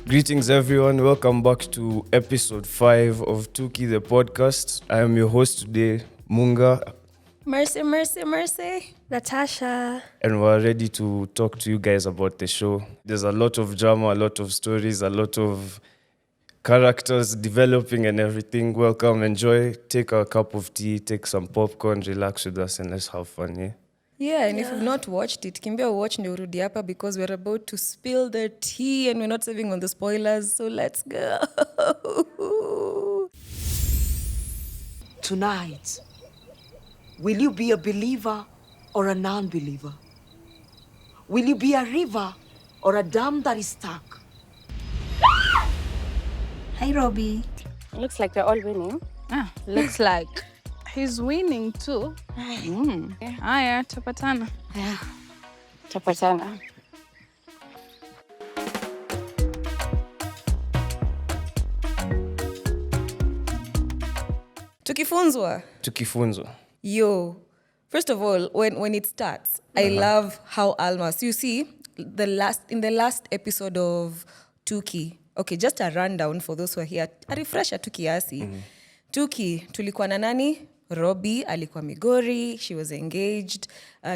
Greetings, everyone. Welcome back to episode 5 of Tuki, the podcast. I am your host today, Munga. Mercy, Natasha. And we're ready to talk to you guys about the show. There's a lot of drama, a lot of stories, a lot of characters developing and everything. Welcome, enjoy, take a cup of tea, take some popcorn, relax with us, and let's have fun, yeah? Yeah, and if you've not watched it, kimbia watch ndio urudi hapa because we're about to spill the tea and we're not saving on the spoilers, so let's go. Tonight, will you be a believer or a non-believer? Will you be a river or a dam that is stuck? Hi, Robbie. Looks like they're all winning. Looks like he's winning too. Haya, tapatana. Yeah. Tapatana. Tukifunzwa. Yo, first of all, when it starts, I love how Alma. So you see, in the last episode of Tuki. Okay, just a rundown for those who are here. A refresher Tuki asi. Tuki, tulikuwa na nani? Robbie alikuwa Migori. She was engaged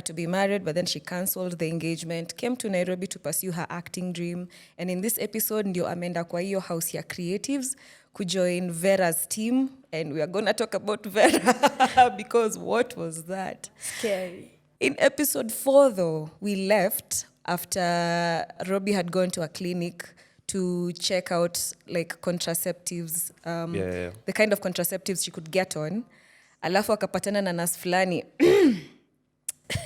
to be married, but then she cancelled the engagement. Came to Nairobi to pursue her acting dream. And in this episode, ndio ameenda kwa hiyo house ya creatives kujoin Vera's team. And we are going to talk about Vera because what was that? Scary. In episode 4, though, we left after Robbie had gone to a clinic to check out like contraceptives, the kind of contraceptives she could get on. Alafu akapatana na nurse fulani.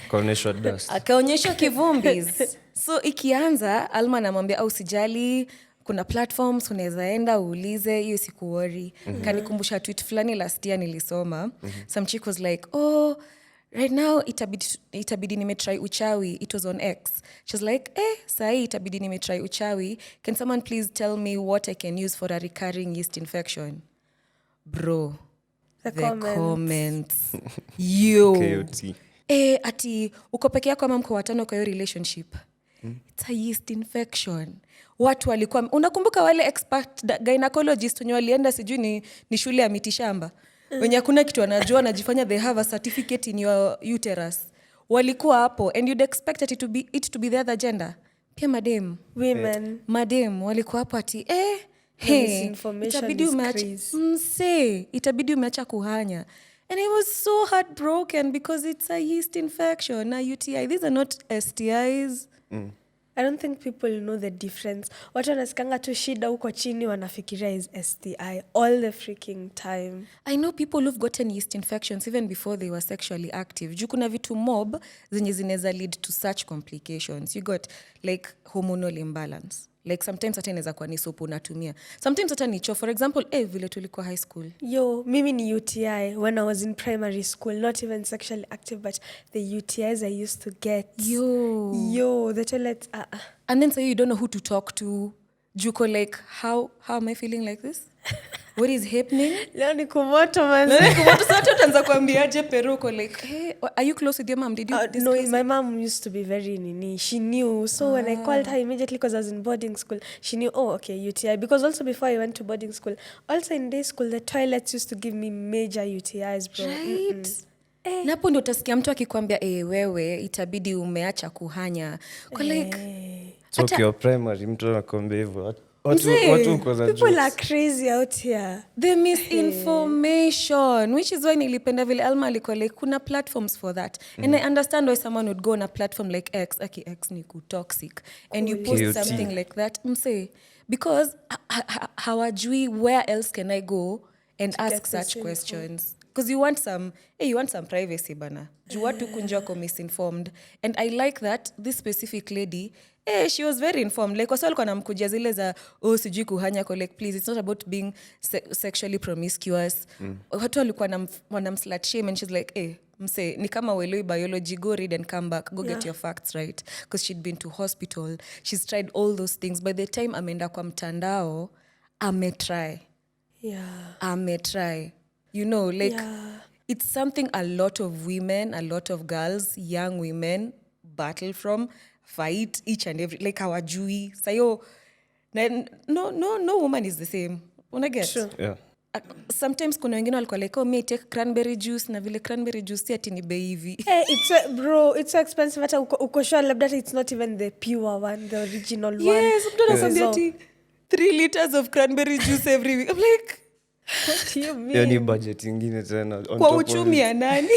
Kaonyeshwa dust. Akaonyeshwa kivumbis. So ikianza, Alma anamwambia au sijali, kuna platforms unaweza enda uulize, hiyo sikuworry. Kanikumbusha tweet fulani last year nilisoma. Some chick was like, "Oh, right now itabidi nimetry uchawi." It was on X. She was like, sahi itabidi nimetry uchawi. Can someone please tell me what I can use for a recurring yeast infection? Bro, the comments. Yo. KOT. Ati uko peke yako ama mko watano kwa hiyo relationship. It's a yeast infection. Watu walikuwa, unakumbuka wale expert gynecologist wenye walienda sijui ni shule ya mitishamba. Wenye hakuna kitu wanajua wanajifanya they have a certificate in your uterus. Walikuwa hapo and you'd expect it to be the other gender. Pia Women. Madam walikuwa hapo ati itabidi umeacha kuhanya. And I was so heartbroken because it's a yeast infection, a UTI. These are not STIs. I don't think people know the difference. Watu wanasikanga tu shida huko chini wanafikiria is STI all the freaking time. I know people who've gotten yeast infections even before they were sexually active. Juu kuna vitu mob zenye zinaweza lead to such complications. You got like hormonal imbalance. Like sometimes hata inaweza kuwa ni soap unatumia. Sometimes hata ni choo. For example, vile tulikuwa high school. Yo, mimi ni UTI when I was in primary school. Not even sexually active, but the UTIs I used to get. Yo, the toilet. And then say you don't know who to talk to. Juko like, how am I feeling like this? What is happening? Leo ni kumoto manze. Sasa utaanza kuambiaje peruko like, hey, are you close with your mom? Did you no, my mom used to be very nini. She knew. So when I called her immediately because I was in boarding school, she knew, oh, okay, UTI. Because also before I went to boarding school, also in day school, the toilets used to give me major UTIs, bro. Right. Napo ndo utasikia mtu akikwambia wewe itabidi umeacha kuhanya. Kwa like Tokyo primary mtu anakuambia hivyo. Watu uko za people are crazy out here. The misinformation, which is why nilipenda vile Alma alikuwa like kuna platforms for that. And I understand why someone would go on a platform like X, X ni toxic, and you post KOT. something like that. Because hawajui where else can I go and ask such questions. Because you want some privacy bana. Juu watu kunjua ko misinformed. And I like that this specific lady, she was very informed. Like wasa walikuwa namkujia zile za sijui kuhanya ko like please, it's not about being sexually promiscuous. Watu walikuwa wanamslut shame and she's like ni kama uelewi biology, go read and come back, go get your facts right. Because she'd been to hospital, she's tried all those things. By the time ameenda kwa mtandao, ametry. You know, like it's something a lot of women, a lot of girls, young women battle from, fight each and every, like hawajui. Sayo, No woman is the same. Unaget? True. Yeah. Sometimes kuna wengine walikuwa like, oh, me take cranberry juice, na vile cranberry juice si ati ni bei hivi. Hey, it's so expensive. Hata uko sure labda it's not even the pure one, the original one. Yes, mtu anakwambia ati 3 liters of cranberry juice every week. I'm like, What do you mean? Yani budget ingine tena. on kwa top of uchumi it. ya nani?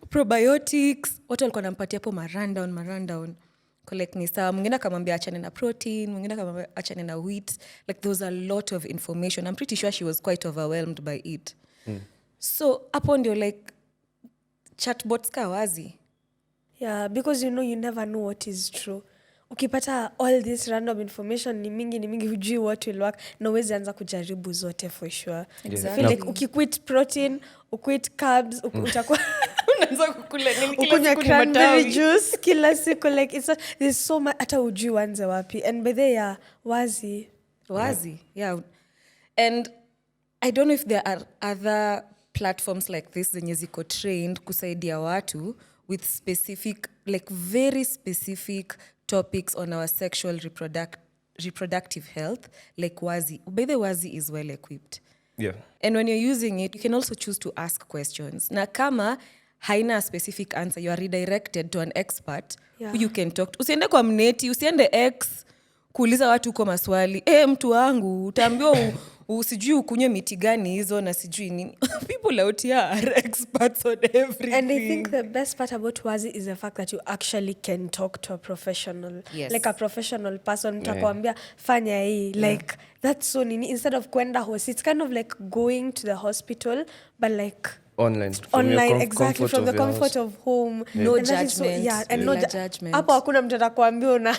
Probiotics, watu walikuwa nampatia hapo marundown. Collect ni sawa. Mwingine akamwambia achane na protein, mwingine akamwambia achane na wheat. Like there was a lot of information. I'm pretty sure she was quite overwhelmed by it. So hapo ndio like chatbots ka wazi. Yeah, because you never know what is true. Ukipata all this random information ni mingi hujui what will work, na uwezi anza kujaribu zote for sure. Exactly. I feel like ukiquit protein, uquit carbs, utakuwa Unaanza kukula nini kila ukunywa siku ni cranberry matawi. juice kila siku, like it's there's so much, hata ujui wanze wapi. And by the yeah, wazi. Yeah. And I don't know if there are other platforms like this zenye ziko trained kusaidia watu with specific, like very specific topics on our sexual reproductive health, like Wazi. By the Wazi is well equipped. Yeah. And when you're using it, you can also choose to ask questions. Na kama haina a specific answer, you are redirected to an expert who you can talk to. Usiende kwa mneti, usiende X kuuliza watu uko maswali. Mtu wangu, utaambiwa usijui ukunywe miti gani hizo na sijui nini. People out here are experts on everything. And I think the best part about Wazi is the fact that you actually can talk to a professional. Yes. Like a professional person. Mtakwambia fanya hii. Like that's so nini. Instead of kwenda hosi, it's kind of like going to the hospital, but like Online. online, exactly, from the comfort house. of home. No And that is so, judgment. yeah, and Bila no judgment. Hapo hakuna mtu atakwambia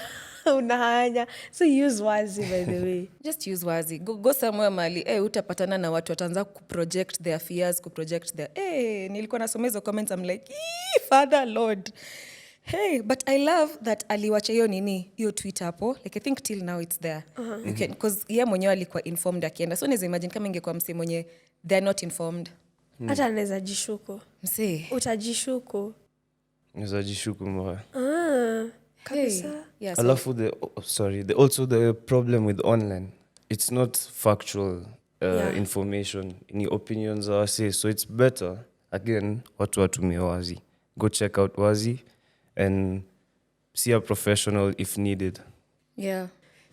unahanya. So use Wazi, by the way. Just use Wazi. Go somewhere mali. Utapatana na watu wataanza kuproject their fears, kuproject their nilikuwa nasoma hizo comments, I'm like, Father Lord. Hey, but I love that aliwacha hiyo tweet hapo. Like I think till now it's there. You can, because yeye mwenyewe alikuwa informed akienda. So unaweza imagine kama ingekuwa msee mwenye they're not informed. Hata anaweza jishuku. Msee. Utajishuku. Unaweza jishuku mbaya. Kabisa. Yeah, so Alafu also the problem with online, it's not factual information, ni opinions are say, so it's better again watu watumie Wazi. Go check out Wazi and see a professional if needed. yeah.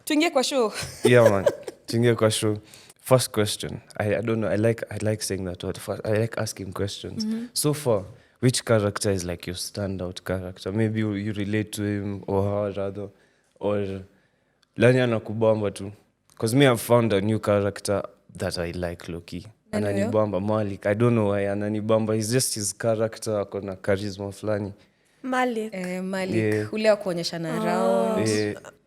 Tuingie kwa show. Yeah man, tuingie kwa show. First question. I don't know, I like saying that word. First, I like asking questions. So far, which character is like your standout character? Maybe you relate to him or her rather, or lani anakubamba tu. Because me, I've found a new character that I like, Loki. Ananibamba Malik. I don't know why ananibamba. It's just his character, akona charisma flani. Malik. Malik. Yeah. Ule wa kuonyeshana around.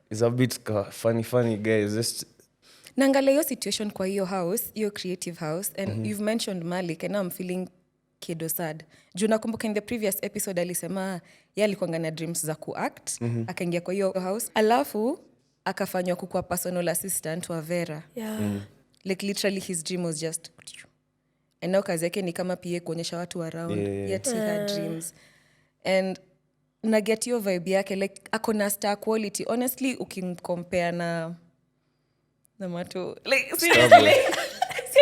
He's a bit funny guy. It's just Naangalia hiyo situation kwa hiyo house, hiyo creative house, and you've mentioned Malik, and now I'm feeling kido sad. Juu nakumbuka in the previous episode alisema yeye alikuwa na dreams za kuact, akaingia kwa hiyo house, alafu akafanywa kukuwa personal assistant wa Vera. Yeah. Like literally his dream was just, and now kazi yake ni kama PA kuonyesha watu around, yet he had dreams. And na get your vibe yake, like akona star quality. Honestly, ukimcompare na Mato, like seriously,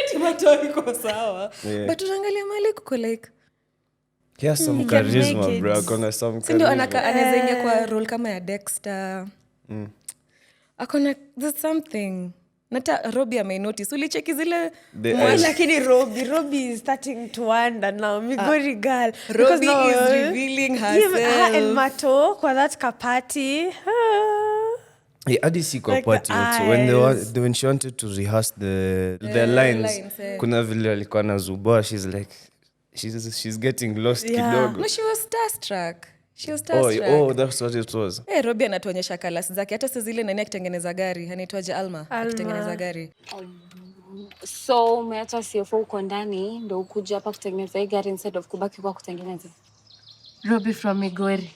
si Mato iko sawa. But unaangalia Malik uko like he has some charisma, bro. Akona some si ndio charisma. anaweza ingia kwa role kama ya Dexter. Akona there's something. Nata Robbie amenotice. Ulicheki zile Lakini Robbie is starting to wonder now. Migori girl. Robbie is revealing herself. Her and Mato kwa that kapati. Hadi si kwa Like party the also. When she wanted to rehearse their lines, kuna vile alikuwa na zuba, she's like she's getting lost kidogo. No, she was starstruck. Oh, that's what it was. Robbie anatuonyesha kalas zake. Hata saa zile nani akitengeneza gari, anaitwaje Alma akitengeneza gari. So umeacha CFO uko ndani ndo ukuja hapa kutengeneza hii gari instead of kubaki kwa kutengeneza. Robbie from Migori.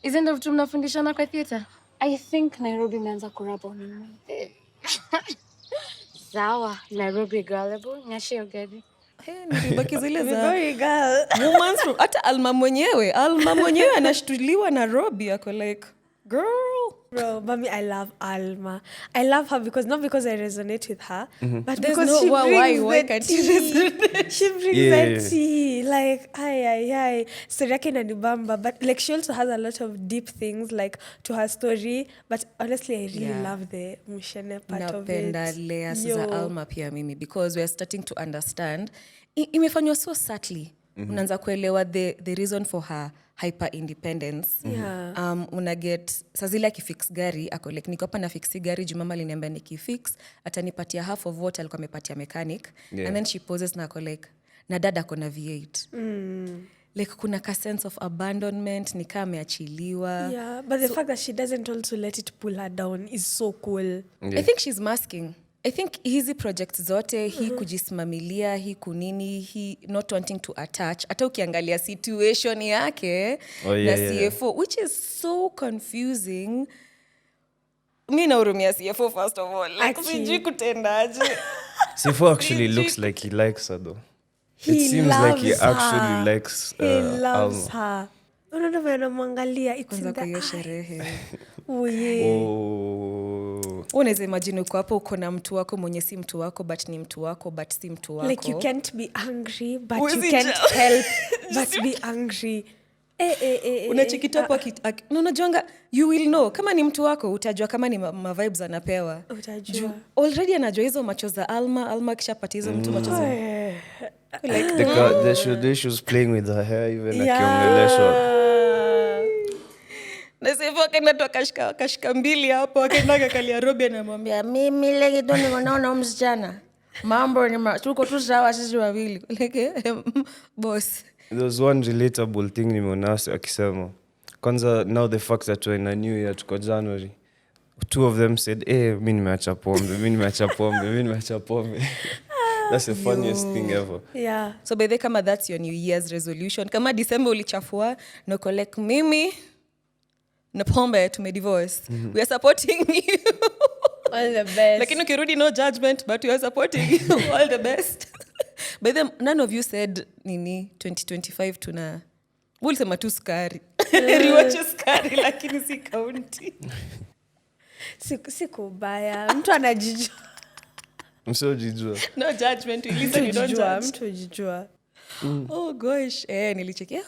Isn't it vitu mnafundishana kwa theater? I think Nairobi imeanza kurap on me. Sawa, Nairobi gullible, nyashe yo gari. Nilibaki zile za Migori girl. woman's room. Hata Alma mwenyewe anashtuliwa na Robbie ako like, girl. Bro, mommy, I love Alma. I love her not because I resonate with her, but There's because no she why brings the can't you tea. She brings Yeah. the tea. Like, ay. Story yake inanibamba. But like, she also has a lot of deep things like to her story. But honestly, I really Yeah. love the Mushene part of napenda it. layers za Yo. Alma pia mimi because we're starting to understand imefanywa so subtly. Unaanza kuelewa the reason for her hyper independence. Yeah. Unaget sazile akifix gari ako like niko hapa na fixi gari juu mama aliniambia nikifix atanipatia half of what alikuwa amepatia mechanic. Yeah. And then she poses na ako like na dada ako na V8. Like kuna ka sense of abandonment ni kama ameachiliwa. Yeah, but the fact that she doesn't also let it pull her down is so cool. Yeah. I think she's masking. I think hizi projects zote hii kujisimamilia hii kunini hii not wanting to attach hata ukiangalia situation yake Oh, yeah, na yeah. CFO which is so confusing. Mi naurumia CFO first of all. Like Aki. sijui kutendaje. Sifo actually looks like he likes her though. He It seems like he loves actually her. likes He loves Alma. her. Unaona vile anamwangalia, it's Kwanza in kwa the hiyo eye. sherehe. Oh, yeah. Oh. Unaweza imagine uko hapo uko na mtu wako mwenye si mtu wako but ni mtu wako but si mtu wako. Like you can't be angry, but Huwezi you can't ja- help but be angry. Unachekitapo na unajuanga you will know kama ni mtu wako utajua kama ni vibes anapewa. Utajua. Already anajua hizo macho za Alma akishapata hizo mtu macho za like She was playing with her hair even akiongeleshwa. na sivyo akaenda tu akashika mbili hapo akaenda akakalia Robi anamwambia mimi ile kitu ninaona msichana mambo ni tuko tu sawa sisi wawili like boss. There was one relatable thing nimeona akisema. Kwanza now the fact that we're in a new year tuko January. Two of them said, mimi nimeacha pombe. That's the funniest thing ever. Yeah. So by the kama that's your New Year's resolution. Kama December ulichafua na uko like mimi na pombe tumedivorce. We are supporting you. All the best. Lakini ukirudi no judgment but we are supporting you. All the best. By the none of you said nini 2025 tuna ulisema tu skari. Riwache skari lakini si county. Siku baya. Mtu anajijua. Msojijua. No judgment. We listen, you don't judge. Mtu jijua. Oh gosh. Nilichekia.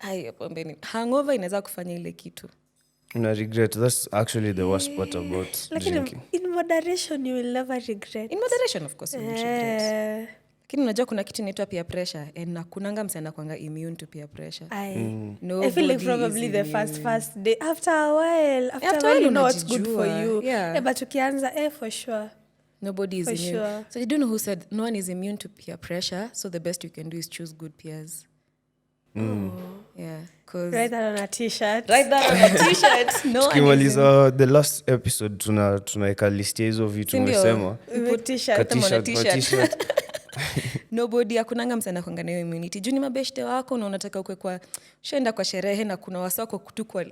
Ai pombe hangover inaweza kufanya ile kitu. Una regret. That's actually the worst part about drinking. In moderation you will never regret. In moderation of course you won't regret. Lakini unajua kuna kitu inaitwa peer pressure and nakunanga msana kwanga immune to peer pressure. I Nobody feel like probably is the immune. first day after a while you know what's good for unajijua. you. Yeah. But ukianza for sure. Nobody is For immune. sure. So you don't know who said no one is immune to peer pressure. So the best you can do is choose good peers. Yeah, cause Write that on a t-shirt. write that on a t-shirt. No one is Tukimaliza the last episode tunaweka list ya hizo vitu Sindio? umesema. With t-shirt. Ka Kama una t-shirt, t-shirt. Nobody akunanga msana kwanga na hiyo immunity. Juu ni mabeshte wako na unataka ukwe kwa shaenda kwa sherehe na kuna wasako tu kwa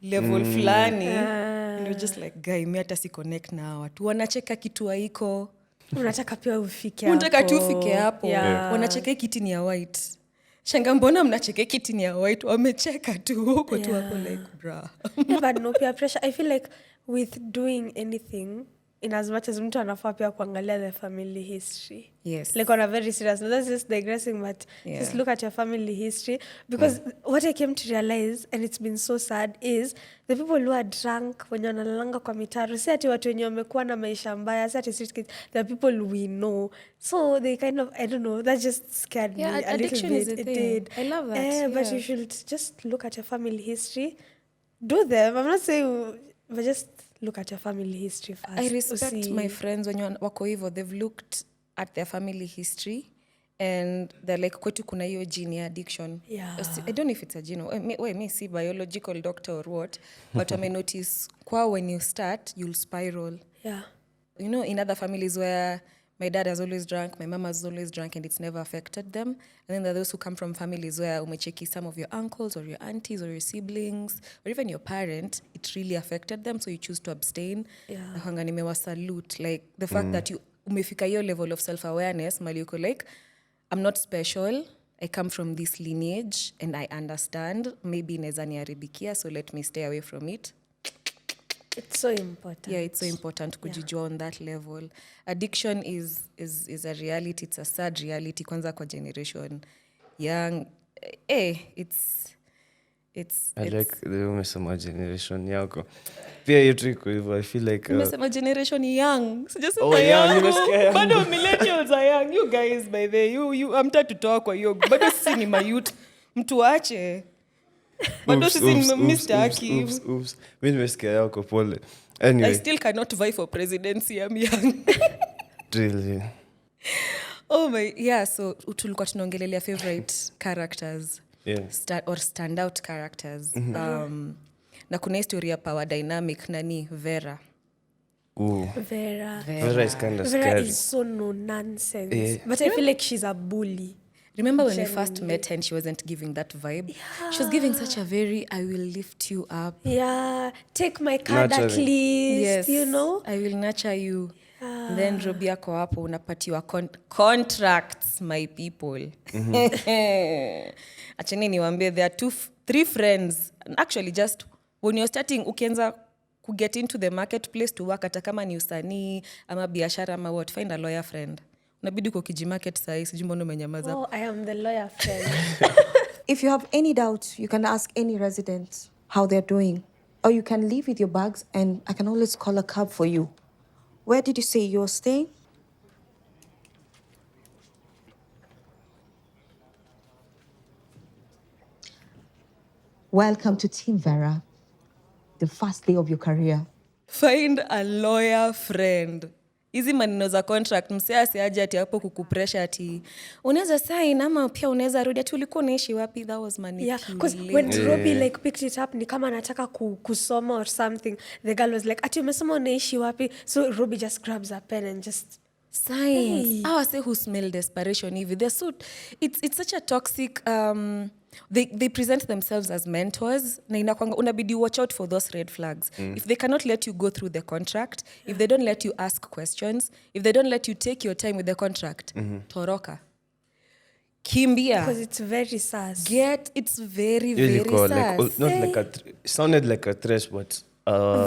level fulani. And you're just like guy me hata si connect na watu. Wanacheka kitu haiko. Unataka pia ufike hapo. Unataka tu ufike hapo. Yeah. Wanacheka kiti ni ya white. Shanga mbona mnacheka kiti ni ya white? Wamecheka tu huko tu hapo like bra. Yeah, but no peer pressure. I feel like with doing anything, in as much as mtu anafaa pia kuangalia the family history. Yes. Like on a very serious note, that's just digressing, but just look at your family history. Because what I came to realize, and it's been so sad, is the people who are drunk wenye wanalalanga kwa mitaro, si ati watu wenye wamekuwa na maisha mbaya, si ati street kids, the people we know. So they kind of, I don't know, that just scared Yeah, me a little addiction bit. is a It thing. did. I love that, But yeah. you should just look at your family history. Do them. I'm not saying, but just look at your family history first. I respect Usi- my friends when wako hivyo, they've looked at their family history and they're like kwetu kuna hiyo gene ya addiction. Yeah. I don't know if it's a gene. Me see biological doctor or what, but I may notice kwa when you start, you'll spiral. Yeah. You know, in other families where my dad has always drank, my mom has always drank, and it's never affected them. And then there are those who come from families where umecheki some of your uncles or your aunties or your siblings or even your parent, it really affected them, so you choose to abstain. Yeah. Hanga nimewa salute, like the fact that you umefika your level of self-awareness, mali uko like, I'm not special, I come from this lineage and I understand, maybe inaweza niharibikia, so let me stay away from it. It's so important. Yeah, it's so important kujijua on that level. Addiction is a reality. It's a sad reality. Kwanza kwa generation young. I like the umesema generation yako. Pia yetu iko hivyo. I feel like Nimesema generation young. Sijasema Oh, young. nimesikia young. Bado millennials are young. You guys by the you amta tutoa kwa hiyo. Bado sisi ni mayouth. Mtu ache. Bado sisi ni Mr. Aki. Oops. Mimi nimesikia yako pole. Anyway. I still cannot vie for presidency. I'm young. Really. Oh my, yeah, so tulikuwa tunaongelelea favorite characters. Yeah. Or standout characters. Na kuna historia ya power dynamic nani Vera. Ooh. Vera is kind of Vera scary. is so no nonsense. But I feel like she's a bully. Remember when we first met her and she wasn't giving that vibe? Yeah. She was giving such a very, I will lift you up. Yeah, take my card at Nurturing. least, Yes, you know? I will nurture you. Then Robi ako hapo unapatiwa contracts, my people. Acheni niwaambie, there are three friends. Actually, just when you're starting, ukianza get into the marketplace to work, hata kama ni usanii ama biashara ama what, find a lawyer friend. Unabidi uko kijimarket sahi, sijui mbona umenyamaza. Oh, I am the lawyer friend. If you have any doubts, you can ask any resident how they're doing. Or you can leave with your bags and I can always call a cab for you. Where did you say you're staying? Welcome to Team Vera, the first day of your career. Find a lawyer friend. Hizi maneno za contract msee asiaje ati hapo kukupressure ati unaweza sign ama pia unaweza rudi ati ulikuwa unaishi wapi. That was manipulative. Yeah, because when Robbie like picked it up, ni kama anataka kusoma or something, the girl was like, ati umesoma unaishi wapi? So Robbie just grabs a pen and just signs. Hey. I say who smell desperation hivi. They're so it's such a toxic they present themselves as mentors. Na inakwanga unabidi watch out for those red flags. If they cannot let you go through the contract, if they don't let you ask questions, if they don't let you take your time with the contract, toroka. Kimbia. because it's very sus. It's very, very Ilikuwa sus. like not like it sounded like a threat, but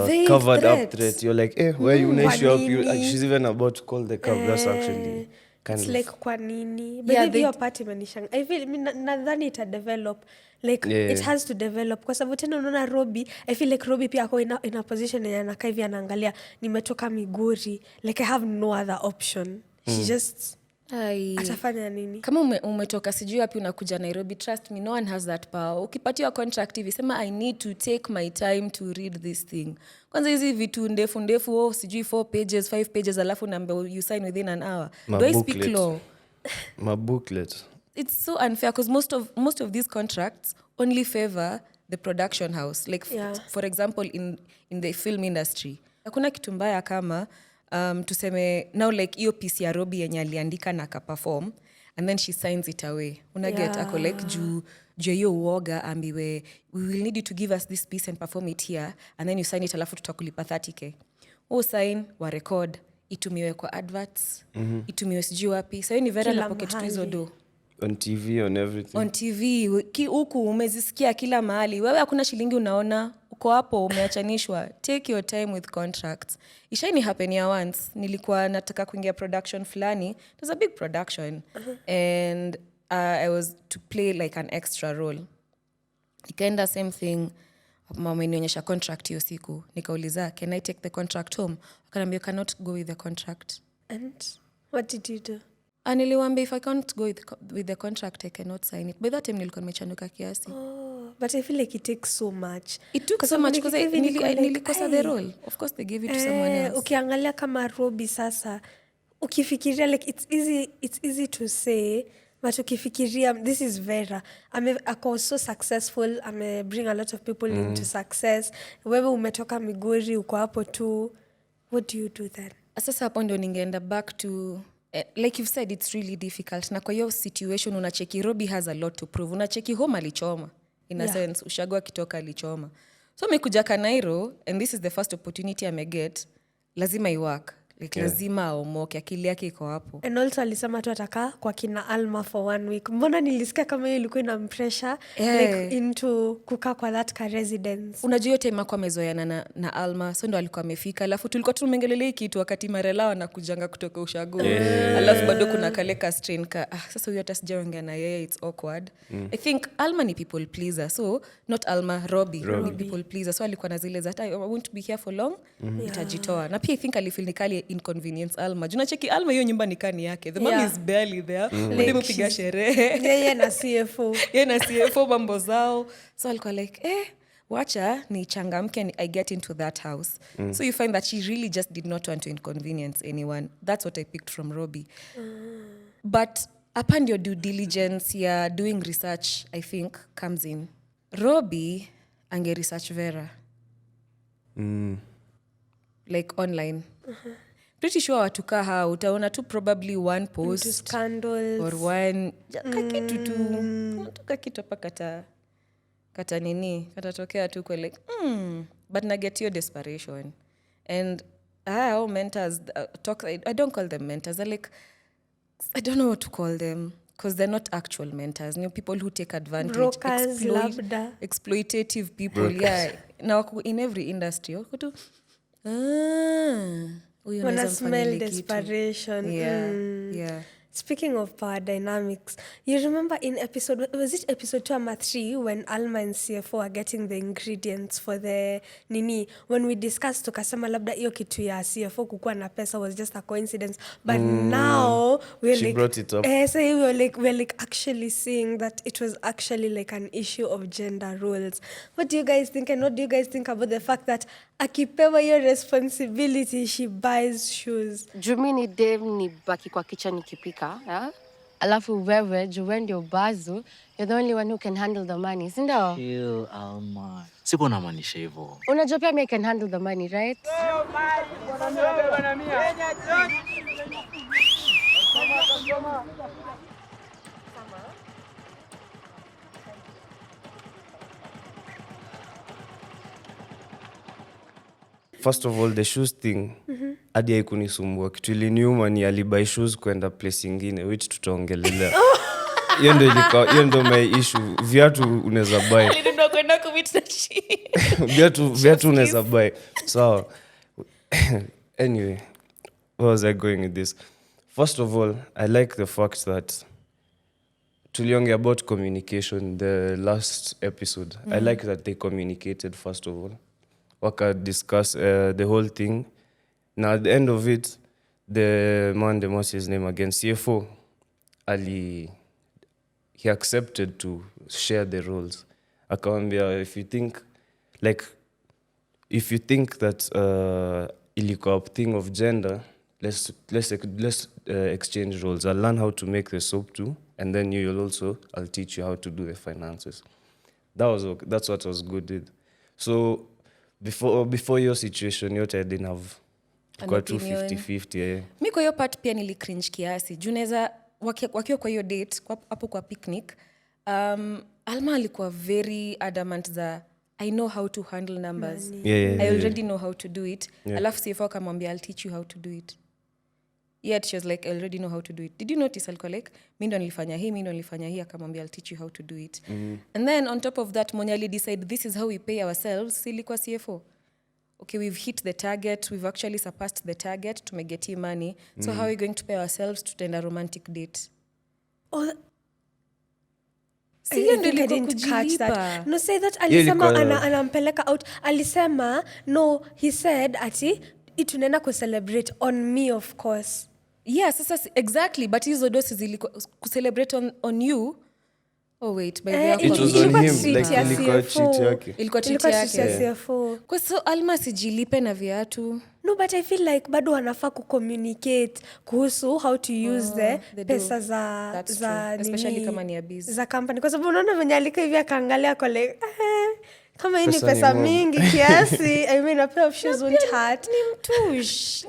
Vague covered threat. up threat. You're like, where you nice you up? You Kwanini? she's even about to call the cab. That's actually kind It's of like kwa nini? But Yeah, yeah, they- hiyo part imenishanga. I feel nadhani ita develop. Like Yeah. it has to develop kwa sababu tena unaona Robbie, I feel like Robbie pia ako in a position yenye anakaa hivi anaangalia nimetoka Migori, like I have no other option. She just Ai. atafanya nini? Kama umetoka sijui wapi unakuja Nairobi, trust me, no one has that power. Ukipatiwa contract hivi sema I need to take my time to read this thing. Kwanza hizi vitu ndefu sijui 4 pages 5 pages alafu naambia you sign within an hour. Do I speak booklet. law? my booklet. It's so unfair because most of these contracts only favor the production house. Like Yeah. for example in the film industry. Hakuna kitu mbaya kama tuseme now like hiyo piece ya Robbie yenye aliandika na akaperform and then she signs it away. Unaget Yeah. ako like juu hiyo uoga ambiwe we will need you to give us this piece and perform it here and then you sign it alafu tutakulipa 30k. Sign wa record itumiwe kwa adverts, itumiwe sijui wapi. Sasa ni Vera Kila na pocket tu hizo mahali. do. On TV, on everything. On TV huku umezisikia kila mahali. Wewe hakuna shilingi unaona, uko hapo umeachanishwa. Take your time with contracts. Ishaini happen ya once. Nilikuwa nataka kuingia production fulani. It was a big production. And I was to play like an extra role. Ikaenda same thing. Mama amenionyesha contract hiyo siku. Nikauliza, can I take the contract home? Akaniambia, you cannot go with the contract. And what did you do? Niliwaambia if I can't go with the contract, I cannot sign it. By that time nilikuwa nimechanuka kiasi. Oh, but I feel like it takes so much. It took Kwa so much sababu because hivi niko like, nilikosa the hey. role. Of course they gave it to someone else. Ukiangalia kama Robbie sasa, ukifikiria like it's easy to say, but ukifikiria this is Vera. Ako so successful, bring a lot of people into success. Wewe umetoka Migori, uko hapo tu. What do you do then? Sasa hapo ndio ningeenda back to like you've said, it's really difficult. Na kwa hiyo situation unacheki Robbie has a lot to prove. Unacheki home alichoma. In a sense, ushago akitoka alichoma. So amekuja Kanairo and this is the first opportunity I may get. Lazima iwork. like lazima aomoke, akili yake iko hapo. And also alisema tu atakaa kwa kina Alma for 1 week. Mbona nilisikia kama hiyo ilikuwa ina pressure like into kukaa kwa that ka residence. Unajua yote imekuwa amezoeana na Alma, so ndo alikuwa amefika. Alafu tulikuwa tumengelelea kitu wakati Marela anakujanga kutoka ushago. Alafu bado kuna kale ka strain sasa huyo hata sijaongea na yeye, it's awkward. I think Alma ni people pleaser, so not Alma, Robbie. People pleaser, so alikuwa na zile za I won't be here for long, itajitoa. Na pia I think alifeel nikali inconvenience Alma. Juna cheki Alma hiyo nyumba ni kani yake. The mom is barely there. Like mpiga sherehe. Yeye na CFO. Yeye na CFO mambo zao. So alikuwa like wacha ni changamke and I get into that house. So you find that she really just did not want to inconvenience anyone. That's what I picked from Robbie. But upon your due diligence, doing research, I think, comes in. Robbie ange research Vera. Like online. Pretty sure watuka hao utaona tu probably one post into scandals or one kakitu tu unatoka kitu hapa kata nini katatokea tu kwa like but na get your desperation. And mentors talk, I don't call them mentors, they're like, I don't know what to call them because they're not actual mentors. New people who take advantage, brokers, exploitative people. Brokers. Now in every industry tu wanna smell desperation. Yeah. Speaking of power dynamics, you remember in was it episode 2 or 3 when Alma and CFO are getting the ingredients for the nini, when we discussed tukasema labda hiyo kitu ya CFO kukuwa na pesa was just a coincidence, but now she brought it up. So we're like actually seeing that it was actually like an issue of gender roles. What do you guys think, and what do you guys think about the fact that akipewa hiyo responsibility she buys shoes? Jumini Dave ni baki kwa kitchen nikipika. Alafu wewe juwe ndio bazu, you're the only one who can handle the money, si ndio? Chill, Alma. Sipo namaanisha hivyo. Unajua pia I can handle the money, right? First of all, the shoes thing, hadi haikunisumbua. Kitu iliniuma ni alibuy shoes kwenda place ingine, which tutaongelelea. Hiyo ndo my issue. Viatu unaweza buy. Ndio kwenda commit na shit. Viatu unaweza buy. So, anyway, where was I going with this? First of all, I like the fact that tuliongea about communication the last episode. I like that they communicated first of all. Waka discuss the whole thing. Now at the end of it, the man, what's his name again, CFO, he accepted to share the roles. Akawambia, if you think that ilikuwa thing of gender, let's exchange roles. I'll learn how to make the soap too, and then I'll teach you how to do the finances. That's what was good with. So before your situation yote I didn't have kwa 50-50. Mi kwa hiyo part pia nili cringe kiasi. Juneza wakiwa kwa hiyo date hapo kwa picnic, Alma alikuwa very adamant za I know how to handle numbers. I already know how to do it. Alafu CFO akamwambia I'll teach you how to do it. Yet she was like I already know how to do it. Did you notice alikuwa like mimi ndo nilifanya hii akamwambia I'll teach you how to do it. And then on top of that mwenye decide this is how we pay ourselves silikuwa CFO. Okay, we've hit the target, we've actually surpassed the target, tumegeti money. So how are we going to pay ourselves to tend a romantic date? Oh, I didn't catch that. No, say that alisema anampeleka out. Alisema no, he said ati itunaenda ku celebrate on me, of course. Yeah, sasa exactly, but hizo dosi zilikuwa ku celebrate on you. Oh wait, by the way, it was on him, like ilikuwa cheat yake. Ilikuwa cheat yake. Kwa so Alma sijilipe na viatu. No, but I feel like bado wanafaa kucommunicate kuhusu how to use the pesa za especially kama ni abiz za company. Kwa sababu unaona venye alika hivi akaangalia kwa like kama hii ni pesa mingi kiasi. I mean a pair of shoes won't hurt. Ni mtush.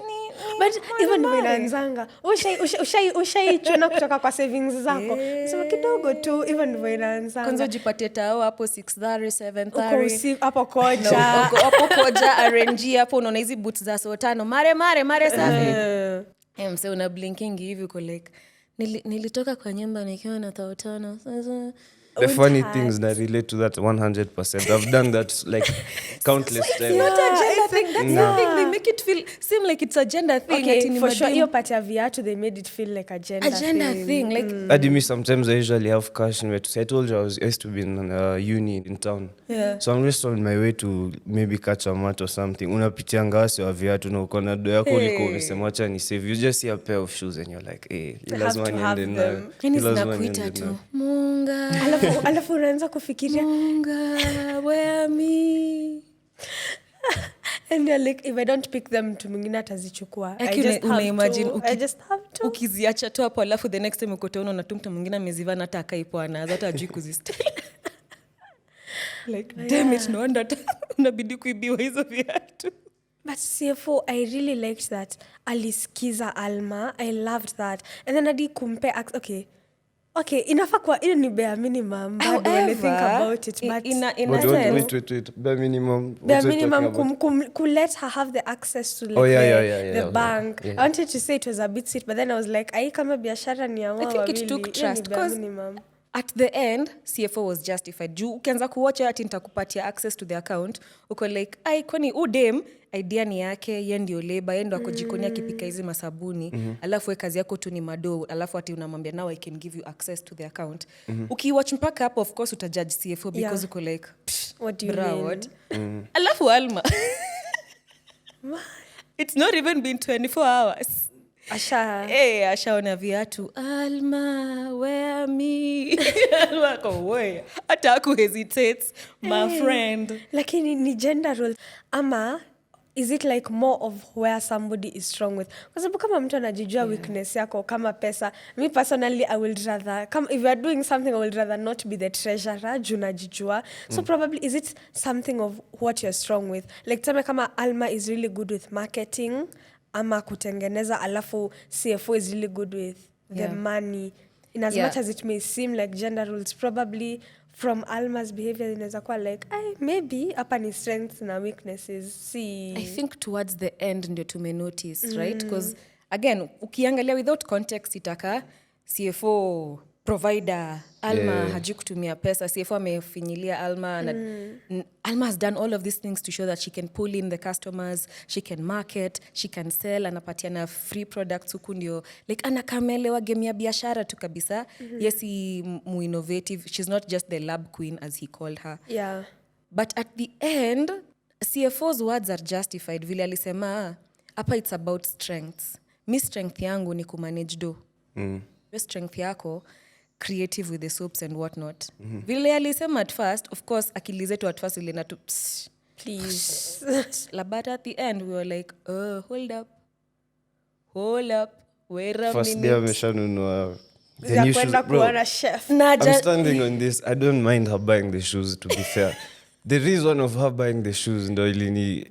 But even when inaanzanga ushaichuna kutoka kwa savings zako sema kidogo tu even when inaanzanga kwanza ujipatie tao hapo 6:30 7:30 hapo koja hapo koja RNG hapo unaona hizi boots za so tano mare safi mse una blinking hivi uko like nilitoka kwa nyumba nikiwa na tao tano sasa. The funny things that relate to that 100%. I've done that like countless times. Not a gender thing. That's the thing. They make it seem like it's a gender thing. Okay, for sure. Hiyo part ya viatu, they made it feel like a gender thing. Like, me, sometimes I usually have cash in my. I told you I used to be in uni in town. Yeah. So I'm just on my way to maybe catch a mat or something. Unapitia ngasi wa viatu na uko na do yako uliko umesema acha ni save. You just see a pair of shoes and you're like, hey, lazima niende nayo. Zinakuita tu. Munga. Alafu unaanza kufikiria Munga, where me? And you're like, if I don't pick them to mwingine atazichukua. I just have to. Ukiziacha tu hapo alafu the next time uko town na mtu mwingine ameziva na hata akaipoa na hata ajui kuzistyle. Like, damn it, no wonder unabidi kuibiwa hizo viatu. But CFO, I really liked that. Alisikiza Alma. I loved that. And then adi compare, okay, inafaa kwa hiyo ni bare minimum bado when I think about it, but in a sense wait, bare minimum let her have the access to like the bank. I wanted to say it was a bit sweet, but then I was like ai kama biashara ni ya wao I think it took trust because at the end CFO was justified. Juu ukianza kuwatch ati nitakupatia access to the account uko like ai kwani udem idea ni yake yeye ndio labor yeye ndio ako jikoni akipika hizi masabuni alafu kazi yako tu ni mado alafu ati unamwambia now I can give you access to the account ukiwatch mpaka hapo of course utajudge CFO because uko like what do you mean alafu Alma it's not even been 24 hours ashaona viatu Alma where me Alma ko where hata aku hesitates my friend lakini ni gender role ama is it like more of where somebody is strong with kwa sababu kama mtu anajijua weakness yako kama pesa me personally I would rather if you are doing something I would rather not be the treasurer juu najijua so probably is it something of what you're strong with like tell me kama Alma is really good with marketing ama kutengeneza alafu CFO is really good with the money in as much as it may seem like gender roles probably from Alma's behavior inaweza kuwa like maybe hapa ni strengths na weaknesses I think towards the end ndio tume notice right because again ukiangalia without context itaka CFO provider Alma hajui kutumia pesa CFO amefinyilia Alma Alma has done all of these things to show that she can pull in the customers she can market she can sell anapatiana free products huku ndio like anakamelewa game ya biashara tu kabisa yes mu innovative she's not just the lab queen as he called her but at the end CFO's words are justified vile alisema hapa it's about strengths mi strength yangu ni kumanage do strength yako creative with the soaps and whatnot. Vile alisema at first, of course, akili zetu at first ilina tu please. But at the end, we were like, hold up. Wait a first minute. Day ameshanunua the new shoes. Bro, I'm standing on this. I don't mind her buying the shoes, to be fair. The reason of her buying the shoes, ndo ilini...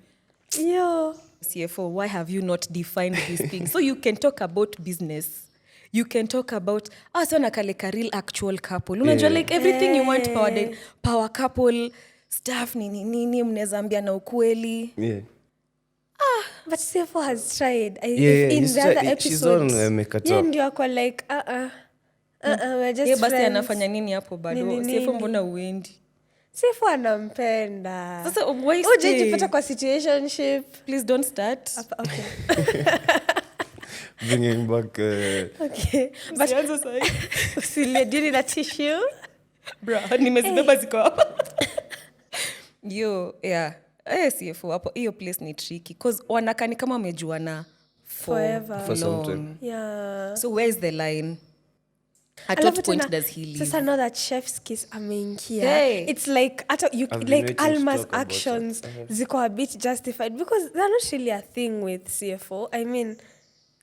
CFO, why have you not defined these things? So you can talk about business. You can talk about sana kaleka real actual couple. Unajua like everything you want power couple stuff nini mnaweza ambia na ukweli. But CFO has tried. In the other episodes. Yeye ndio ako like we're just basi anafanya nini hapo bado? CFO mbona uendi? CFO anampenda. Sasa why ujipata kwa situationship? Please don't start. Okay. Bringing back okay but usilie do you need a tissue bro nimezibeba ziko hapa CFO hapo hiyo place ni tricky cause wanakani kama wamejuana forever for some time so where is the line at what point does he leave sasa now that chef's kiss ameingia it's like like Alma's actions ziko a bit justified because they're not really a thing with CFO I mean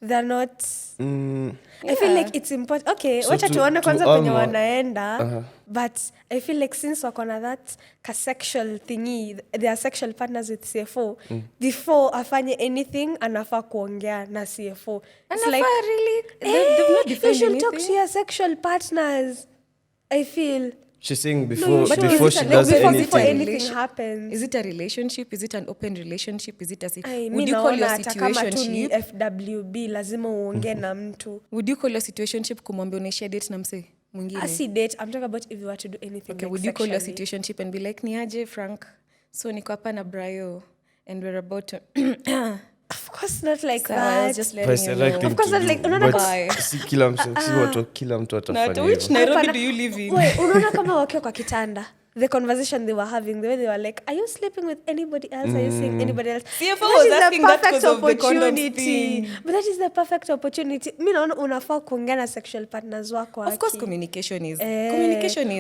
they're not. I feel like it's important. Okay, So wacha to- tuone to kwanza kwenye Alma, wanaenda. But I feel like since wakona that sexual thingy, they are sexual partners with CFO. Before afanye anything, anafaa kuongea na CFO. It's Anafaa like, really? They've not you defined should talk to anything. your sexual partners. I feel. She's saying No, before you should. before she does before anything. anything happens. Is it a relationship? Is it an open relationship? Is it a Ay, mi would you call your naona hata kama tu ni situationship? FWB lazima uongee na mtu. Would you call your situationship kumwambia unaishia date na msee mwingine? Asi date, I'm talking about if you were to do anything Okay, like would you call your sexually. situationship and be like, ni aje Frank? So niko hapa na Brayo and we're about to Of course not like So I was that. just But letting it's you the right know. thing Of course to not do. like- unaona But kama- si kila mtu atafanya Na which hivyo. Nairobi Hapana. do you live in? Wait, unaona kama wakiwa kwa kitanda, the conversation they were having, the way they were like, are you sleeping with anybody else? Are you seeing anybody else? CFO That was is the asking that perfect because of the condoms opportunity. thing. But that is the perfect opportunity. Mi naona unafaa kuongea na sexual partners wako. Of course Aki. communication is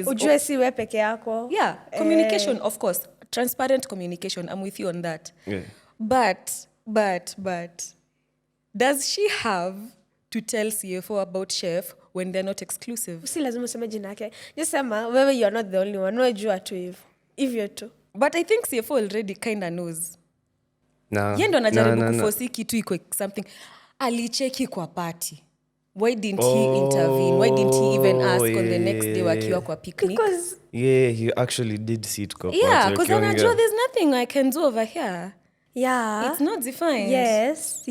Ujue si we peke yako. Yeah, communication, of course. Transparent communication. I'm with you on that. Yeah. But, does she have to tell CFO about chef when they're not exclusive? Si lazima useme jina yake. Just sema, wewe you are not the only one. Wewe jua tu hivyo. Hivyo tu. But I think CFO already kind of knows. Nah, Yeye ndo anajaribu nah. kuforce kitu iko something. Alicheki kwa party. Why didn't he intervene? Why didn't he even ask on the next day wakiwa kwa picnic? Because Yeah, he actually did see it kwa Yeah, party because wakiongea. anajua there's nothing I can do over here. yeah. It's not defined. Yes,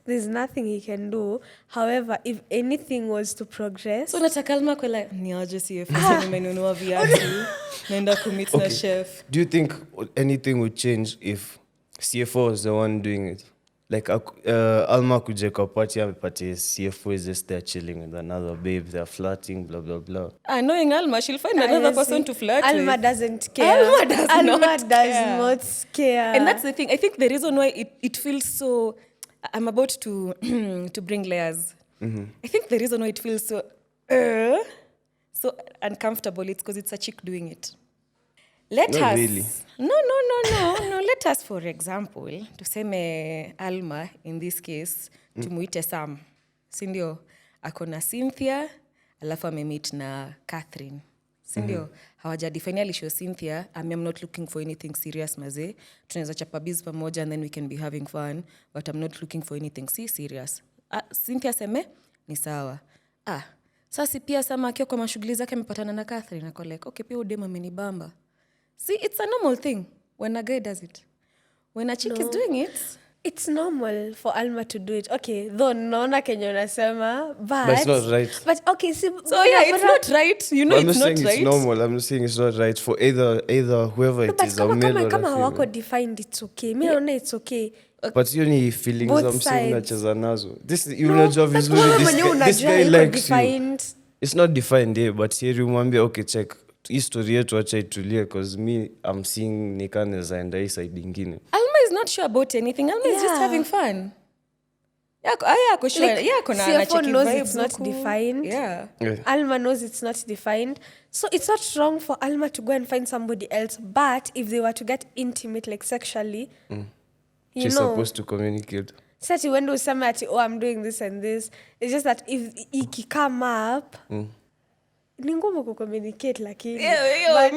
there's nothing he can do. However, if anything was to progress, So nataka Alma kwa like, ni aje CFO nimenunua viatu. Naenda kumeet na chef. Do you think anything would change if CFO was the one doing it? Like Alma kuje kwa party amepatia CFO is just there chilling with another babe, they're flirting, blah blah blah. Knowing Alma, she'll find another person to flirt Alma with. doesn't care. Alma does not care. not care. And that's the thing. I think the reason why it feels so... I'm about to to bring layers. I think the reason why it feels so uncomfortable, it's because it's a chick doing it. Let Not us... really. No. Let us, for example, tuseme Alma, in this case, tumuite Sam. Sindio? Ako na Cynthia, alafu amemeet na Catherine. Sindio? Hawajadefine alishow Cynthia, I'm not looking for anything serious maze. Tunaweza chapa biz pamoja and then we can be having fun, but I'm not looking for anything serious. Cynthia seme, ni sawa. Sasa pia Sama akiwa kwa mashughuli zake amepatana na Catherine, ako like, okay, pia udema amenibamba. See, it's a normal thing when a guy does it. When a chick is doing it, it's normal for Alma to do it. Okay, though naona Kenya unasema, but it's not right. But okay, see, so yeah, it's not right. You know, I'm not it's not saying right. it's normal. I'm not saying it's not right for either whoever it but is, a male or a kama female. hawako defined, it's okay. Mi naona it's okay. But hiyo ni feelings Both I'm saying sides. unacheza nazo. This No, unajua but vizuri wewe this mwenyewe guy unajua iko likes you. defined. It's not defined here, but here umwambia okay, check. Hii story yetu acha itulie because me I'm seeing nikaneza enda hii side ingine. Alma is not sure about anything. Alma is just Yeah. having fun. Yako sure. Like, Yako na CFO anacheki knows vibes it's not huku. defined. Yeah. Alma knows it's not defined. So it's not wrong for Alma to go and find somebody else. But if they were to get intimate, like sexually, you She's know, supposed to communicate. sati when do some at I'm doing this and this. It's just that if it come up, ni ngumu kucommunicate lakini.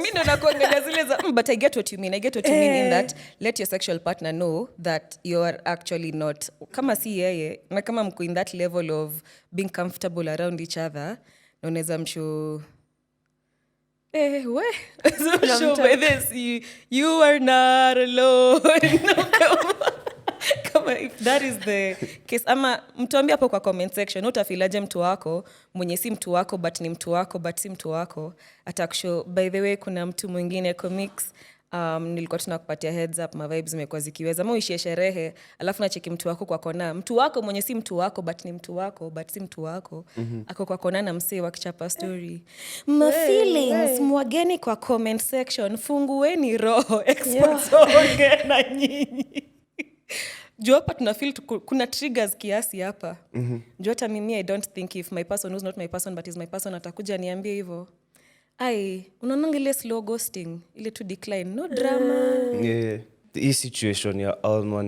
Mi ndo nakuangalia zile za but I get what you mean. I get what you mean in that let your sexual partner know that you are actually not kama si yeye na kama mko in that level of being comfortable around each other na unaweza mshow so by this you are not alone. Kama if that is the case ama mtuambie hapo kwa comment section utafilaje mtu wako mwenye si mtu wako but ni mtu wako but si mtu wako atakushow by the way kuna mtu mwingine comics nilikuwa tunakupatia heads up ma vibes zimekuwa zikiweza ama uishie sherehe alafu nacheki mtu wako kwa kona mtu wako mwenye si mtu wako but ni mtu wako but si mtu wako ako kwa kona na msee wakichapa story my feelings mwageni kwa comment section fungueni roho experts waongee na nyinyi. Juu hapa tunafeel kuna triggers kiasi hapa. Juu hata mimi I don't think if my person who's not my person but is my person atakuja niambie hivyo. Unaonanga ile slow ghosting, ile to decline, no drama. Yeah. Hii situation ya Alma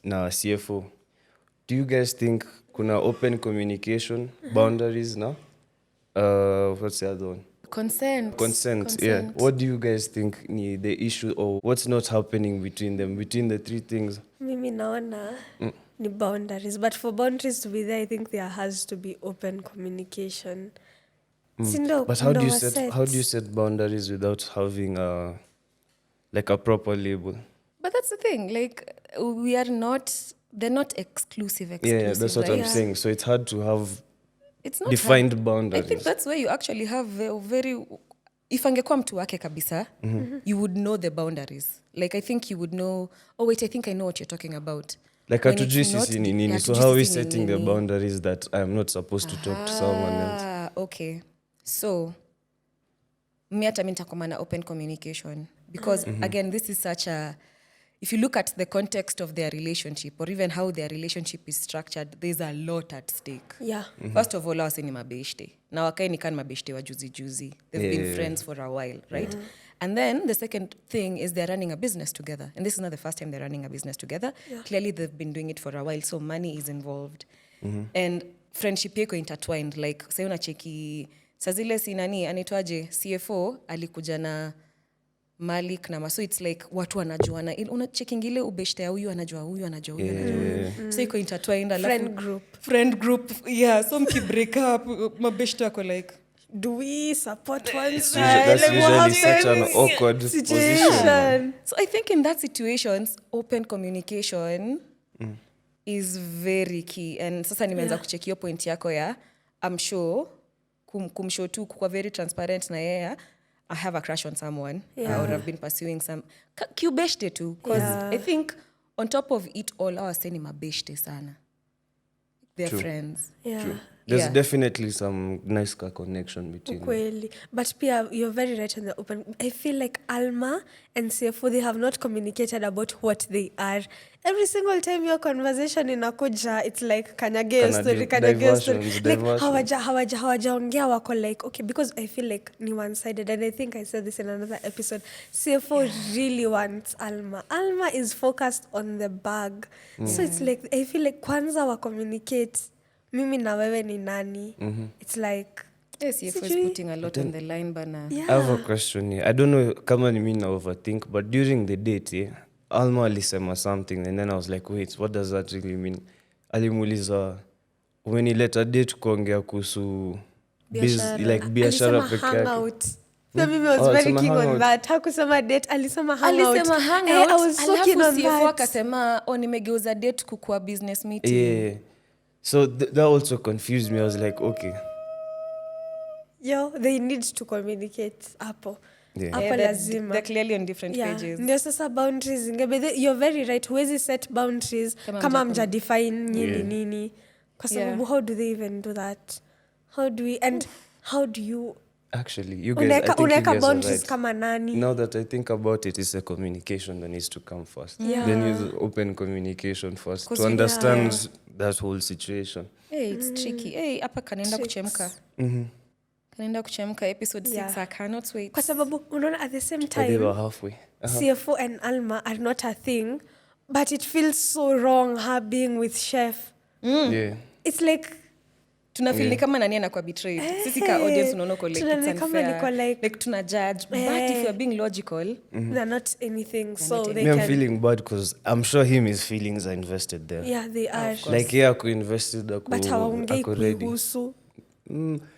na CFO do you guys think kuna open communication, boundaries now? What's the other one? Consent, yeah. What do you guys think ni the issue or what's not happening between them, between the three things? Mimi naona ni boundaries, but for boundaries to be there, I think there has to be open communication. But how do you set boundaries without having like a proper label? But that's the thing, like they're not exclusive. Yeah, that's what right? I'm saying. So it's hard to have It's not defined hard. boundaries. I think that's where you actually have a very if angekuwa mtu wake kabisa, you would know the boundaries. Like I think you would know, oh wait, I think I know what you're talking about. Like When hatujui it's not sisi ni the- nini. yeah, So hatujui how are we sisi ni setting the nini. boundaries that I'm not supposed to talk to someone else? Okay. So mi nitakwama na open communication because again this is such a if you look at the context of their relationship or even how their relationship is structured, there's a lot at stake. Yeah. First of all, wase ni mabeshte. Na wakai ni kan mabeshte wa juzi. They've been friends for a while, right? And then the second thing is they're running a business together. And this is not the first time they're running a business together. Yeah. Clearly they've been doing it for a while, so money is involved. And friendship yako intertwined. Like, say unacheki, sazile si nani, anaitwaje, CFO, alikuja na Malik na so it's like watu wanajuana. Unachekingile ubeshte ya huyu anajua huyu. So iko intertwined. Friend group. Yeah, so mki break up, mabeshte wako like, do we support one side? That's usually such an awkward position. So I think in that situations, open communication is very key. And sasa nimeanza kucheck hiyo point yako ya, I'm sure, kumshow tu kwa very transparent na yeye, I have a crush on someone or I've been pursuing some. Kiubeshte tu. Because I think on top of it all, our seni mabeshte sana. They're friends. Yeah. True. There's definitely some nice connection between them. But Pia, you're very right on the open. I feel like Alma and CFO, they have not communicated about what they are. Every single time your conversation inakuja, it's like kanyage story. Like hawajaongea wako like, okay, because I feel like ni one-sided, and I think I said this in another episode. CFO really wants Alma. Alma is focused on the bag. So it's like, I feel like kwanza wa communicate, mimi na wewe ni nani. It's like, yes, CFO is putting a lot on the line, bana. I have a question here. I don't know kama ni mimi na overthink, but during the date, Alma alisema something and then I was like, wait, what does that really mean? Alimuuliza umenileta date kuongea kuhusu like biashara peke yake. So mimi was very keen on that. Hakusema date, alisema hangout. I was so keen on that. Akasema nimegeuza date kukua business meeting. Yeah. So that also confused me. I was like, okay. Yo, they need to communicate hapo. Hapo lazima. They're clearly on different pages. Ndio sasa boundaries. You're very right. Huwezi set boundaries kama mja define nini. Kwa sababu how do they even do that? How do you actually, you guys, I think you guys are right. Kama nani? Now that I think about it, it's a communication that needs to come first. Then use open communication first to understand that whole situation. Hey, it's tricky. Hey, hapa kanaenda kuchemka. Kanaenda kuchemka episode 6. I cannot wait. Kwa sababu unaona at the same time, they were halfway. CFO and Alma are not a thing, but it feels so wrong her being with Chef. Yeah. It's like tunafeel ni kama nani anakuwa betrayed. Sisi ka audience unaona uko like it's unfair. Like tuna judge. But if you're being logical, they're not anything. So they can... I'm feeling bad because I'm sure his feelings are invested there. Yeah, they are. Like ako invested ako but hawaongei ready. Kuhusu.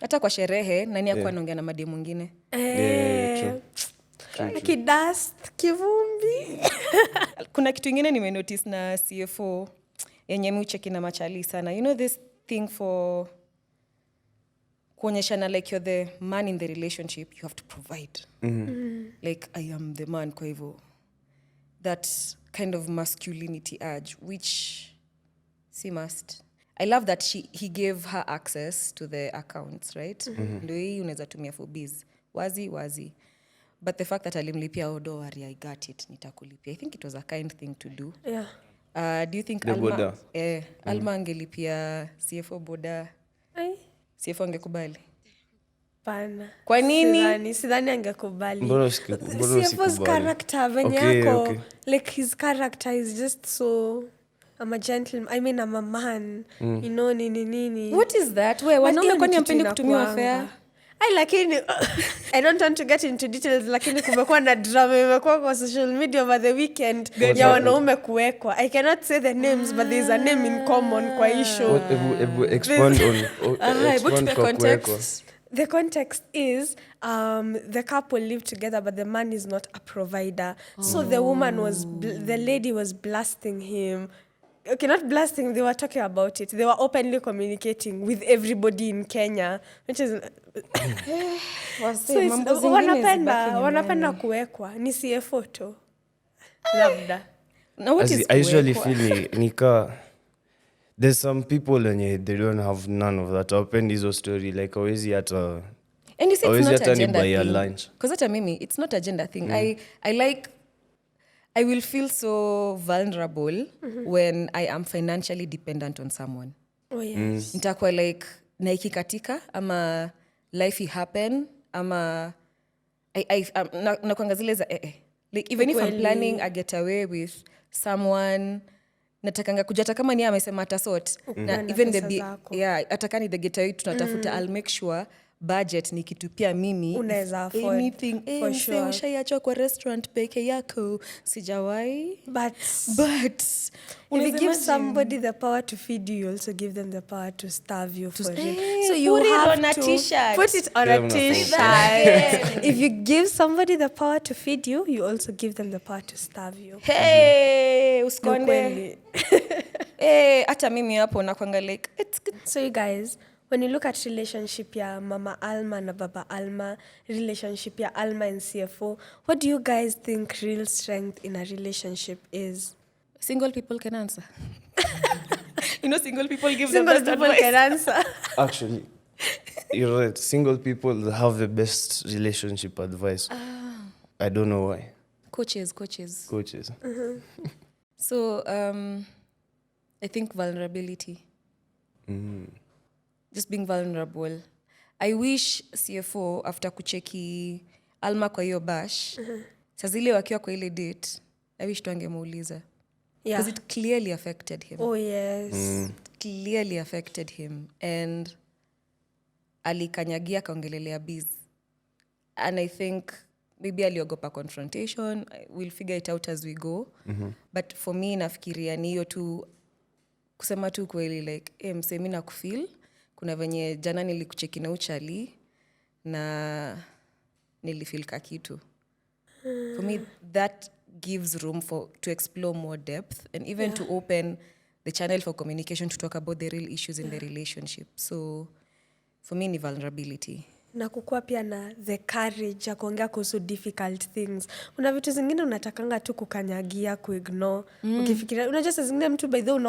Hata kwa sherehe nani akuwa anaongea na mademu mwingine. True. Kidust, kivumbi. Kuna kitu ingine nimenotice na CFO yenye miucheki na machali sana. You know this thing for kuonyeshana like you're the man in the relationship, you have to provide. Like I am the man kwa hivyo. That kind of masculinity urge, which she must. I love that he gave her access to the accounts, right? Ndio hii unaweza tumia for biz. Wazi. But the fact that alimlipia don't worry, I got it, nitakulipia. I think it was a kind thing to do. Yeah. Do you think the Alma Alma angelipia CFO boda? CFO angekubali? Pana. Kwa nini? Sidhani angekubali. CFO's character venye yako, like his character is just so I'm a gentleman. I mean, I'm a man. You know, nini. What is that? Wewe wanaume kwani hampendi kutumiwa fair? Lakini I don't want to get into details, lakini kumekuwa na drama imekuwa kwa social media over the weekend ya wanaume kuwekwa. I cannot say the names, but there is a name in common kwa issue. Expand on context. The context is the couple live together, but the man is not a provider. So the lady was blasting him. Okay, not blasting, they were talking about it. They were openly communicating with everybody in Kenya, which is so wanapenda kuwekwa ni sie photo labda. Now what is I usually feel nika there's some people and they don't have none of that. Open hizo story like always at a and you see it's not a gender thing. Lunch. Because that mimi, it's not a gender thing. I will feel so vulnerable when I am financially dependent on someone. Oh yes. Nitakuwa like naikikatika ama life happen ama nakwanga zile za like even if I'm planning a getaway with someone natakanga kujata kama ni amesema atasort na even atakani the getaway tunatafuta I'll make sure budget ni kitu pia mimi unaweza afford anything for sure. Ushaiachwa kwa restaurant peke yako sijawai but if you give somebody the power to feed you, you also give them the power to starve you for real. So you have to put it on a t-shirt. If you give somebody the power to feed you, you also give them the power to starve you. Hey, uskonde. Hata mimi hapo nakwanga like it's good. So you guys, when you look at relationship ya Mama Alma na Baba Alma, relationship ya Alma and CFO, what do you guys think real strength in a relationship is? Single people can answer. You know, single people give single the best people advice. Can answer. Actually, you're right. Single people have the best relationship advice. I don't know why. Coaches. Mm-hmm. So, I think vulnerability. Just being vulnerable. I wish CFO after kucheki Alma kwa hiyo bash, sazile wakiwa kwa ile date, I wish tuangemuuliza. Because it clearly affected him. Oh yes. It clearly affected him. And alikanyagia kaongelelea biz. And I think maybe aliogopa confrontation. We'll figure it out as we go. But for me nafikiria ni hiyo tu kusema tu kweli like msemi na kufeel kuna venye jana nilikucheki na uchali na nilifeel ka kitu. For me that gives room to explore more depth and even to open the channel for communication to talk about the real issues in the relationship. So for me ni vulnerability. Na kukua pia na the courage ya kuongea kuhusu difficult things. Kuna vitu zingine unatakanga tu kukanyagia, kuignore. Ukifikiria, unajua saa zingine mtu by the way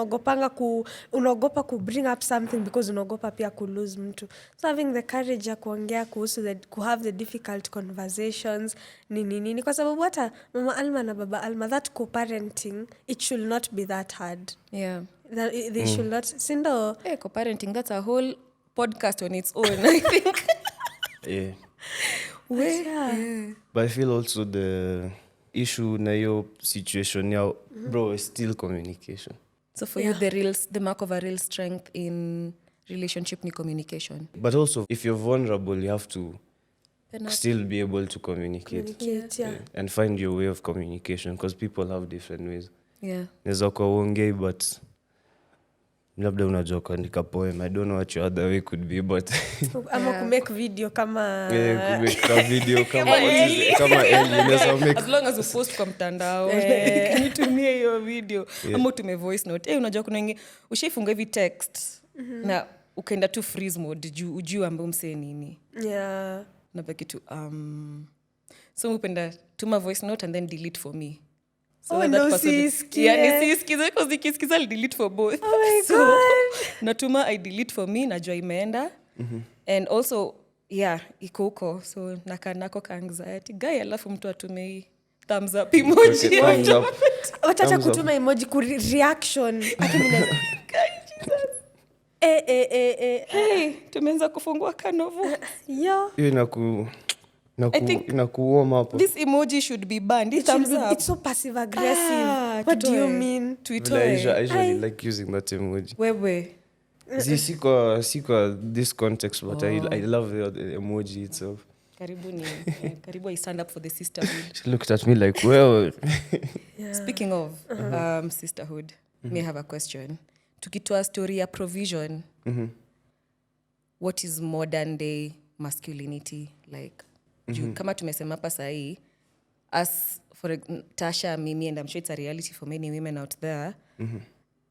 unaogopa ku bring up something because unaogopa pia ku lose mtu. So having the courage ya kuongea kuhusu ku have the difficult conversations nini. Kwa sababu hata Mama Alma na Baba Alma, that co-parenting, it should not be that hard. Yeah. They should not. Sindo. Co-parenting, that's a whole podcast on its own, I think. Yeah. But I feel also the issue na your situation now, bro, is still communication. So for you, the mark of a real strength in relationship ni communication. But also, if you're vulnerable, you have to still be able to communicate. And find your way of communication because people have different ways. Yeah. Neza kwa uongei, but labda unajua kuandika poem. I don't know what your other way could be, but ama kumake video kama kumake video kama as long as you post kwa mtandao nitumie hiyo video ama utume voice note. Unajua kuna wengi ushaifunga hivi text na ukaenda tu freeze mode ujue ambaye msee nini. Na baki tu so upenda tuma voice note and then delete for me. So nisisikize because nikisikiza I'll delete for both. So natuma I delete for me najua imeenda. And also iko huko so nako ka anxiety guy alafu mtu atume thumbs up emoji. Thumbs up. Watata kutuma emoji ku reaction. Hey, tumeanza kufungua kanovu. Hiyo I think inakuwarm up. this emoji should be banned. It's so passive aggressive. What do you mean? I usually like using that emoji. Wewe. Siko this context, but I love the emoji itself. Karibu, I stand up for the sisterhood. She looked at me like, well. Speaking of sisterhood, may I have a question? Tukitoa story ya provision. What is modern day masculinity like? Kama tumesema hapa sahi, as for Natasha, Mimi, and I'm sure it's a reality for many women out there,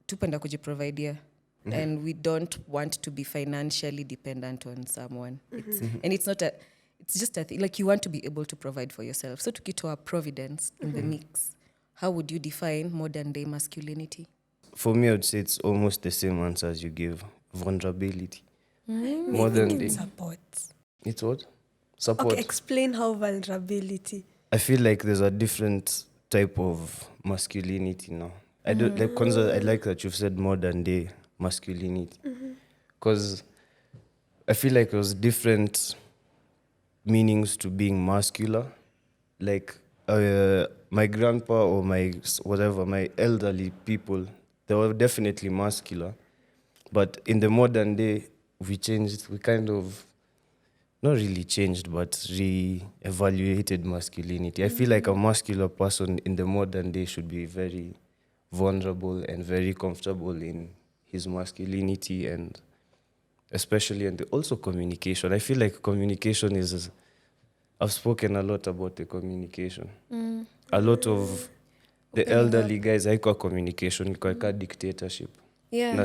tupenda kujiprovidea. And we don't want to be financially dependent on someone. And it's not it's just a thing. Like, you want to be able to provide for yourself. So tukitoa providence in the mix, how would you define modern day masculinity? For me, I would say it's almost the same answer as you give. Vulnerability. Modern day. Support. It's what? Support. Okay, explain how vulnerability. I feel like there's a different type of masculinity now. I don't like Kwanzaa, I like that you've said modern day masculinity. Because I feel like there was different meanings to being muscular. Like my grandpa or my elderly people, they were definitely muscular. But in the modern day, we kind of, not really changed, but re-evaluated masculinity. I feel like a muscular person in the modern day should be very vulnerable and very comfortable in his masculinity, and especially and also communication. I feel like communication is, I've spoken a lot about the communication. A lot of the elderly guys, I call communication, I call dictatorship. Yeah. And